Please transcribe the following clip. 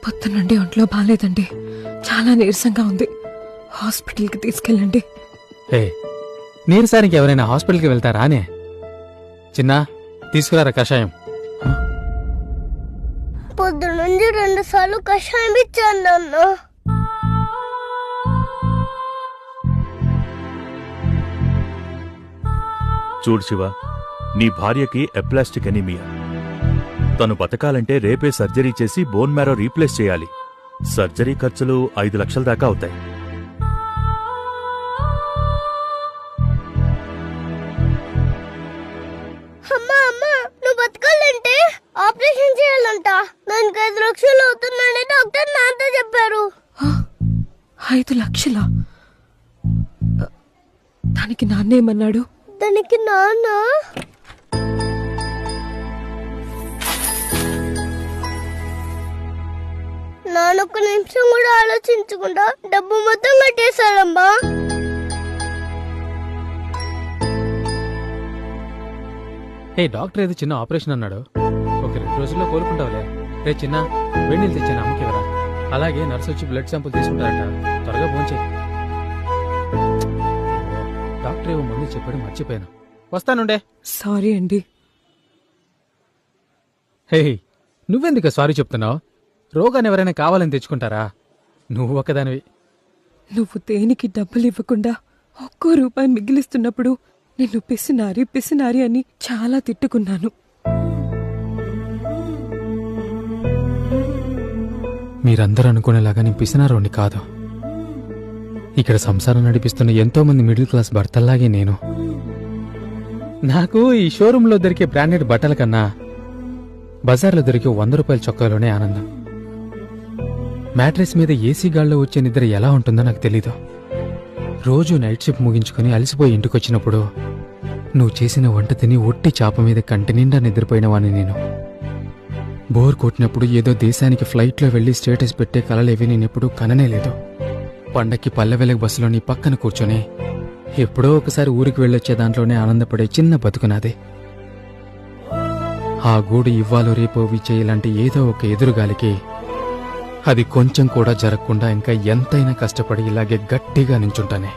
పొద్దునండి ఒంట్లో బాగాలేదండి, చాలా నీరసంగా ఉంది. హాస్పిటల్కి తీసుకెళ్ళండి. హే, నీరసానికి ఎవరైనా హాస్పిటల్కి వెళ్తారా అనే? చిన్న తీసుకురారా కషాయం. పొద్దునుంచి 2 సార్లు కషాయం ఇచ్చాను నాన్న. చూడు శివ, నీ భార్యకి ఎప్లాస్టిక్ ఎనీమియా. తను బతకాలంటే రేపే సర్జరీ చేసి బోన్ మ్యారో రీప్లేస్ చేయాలి. సర్జరీ ఖర్చులు 5 లక్షల దాకా అవుతాయి. అమ్మా అమ్మా, నువ్వు బతకాలంటే ఆపరేషన్ చేయాలంట. దానికి 5 లక్షలు అవుతుందని డాక్టర్ నాతో చెప్పారు. 5 లక్షలా? దానికి నాన్నేమన్నాడు? దానికి నాన్న ఒక్క నిమిషం కూడా ఆలోచించకుండా డబ్బు మొత్తం కట్టేశారమ్మా. హే, డాక్టర్ ఏదో చిన్న ఆపరేషన్ అన్నాడు. ఒక 2 రోజుల్లో కోలుకుంటావులే. రే చిన్న, వేడి నీళ్ళు తెచ్చాను అమ్మకి ఎవరా. అలాగే నర్సు వచ్చి బ్లడ్ శాంపుల్ తీసుకుంటారట. త్వరగా భోంచేయి. డాక్టర్ ఏవో ముందు చెప్పాడు, మర్చిపోయాను. వస్తానుండే. సారీ అండి. హే, నువ్వెందుకు సారీ చెప్తున్నావు? రోగాన్ని ఎవరైనా కావాలని తెచ్చుకుంటారా? నువ్వు ఒకదానివి. నువ్వు దేనికి డబ్బులు ఇవ్వకుండా ₹1 మిగిలిస్తున్నప్పుడు నిన్ను పిసినారి పిసినారి అని చాలా తిట్టుకున్నాను. మీరందరూ అనుకునేలాగా నేను పిసినారోని కాదు. ఇక్కడ సంసారం నడిపిస్తున్న ఎంతో మంది మిడిల్ క్లాస్ భర్తల్లాగే నేను. నాకు ఈ షోరూంలో దొరికే బ్రాండెడ్ బట్టల కన్నా బజార్లో దొరికే ₹100 చొక్కాలోనే ఆనందం. మ్యాట్రెస్ మీద ఏసీ గాల్లో వచ్చే నిద్ర ఎలా ఉంటుందో నాకు తెలీదు. రోజు నైట్ షిఫ్ట్ ముగించుకుని అలసిపోయి ఇంటికొచ్చినప్పుడు నువ్వు చేసిన వంట తిని ఒట్టి చాప మీద కంటి నిండా నిద్రపోయిన వాణ్ణి నేను. బోర్ కొట్టినప్పుడు ఏదో దేశానికి ఫ్లైట్లో వెళ్లి స్టేటస్ పెట్టే కలలేవి నేనెప్పుడూ కననే లేదు. పండక్కి పల్లె బస్సులో నీ పక్కన కూర్చొని ఎప్పుడో ఒకసారి ఊరికి వెళ్ళొచ్చే దాంట్లోనే ఆనందపడే చిన్న బతుకునాదే. ఆ గూడు ఇవ్వాలో రేపో విజయలాంటి ఏదో ఒక ఎదురుగాలికి అది కొంచెం కూడా జరగకుండా ఇంకా ఎంతైనా కష్టపడి ఇలాగే గట్టిగా నించుంటానే.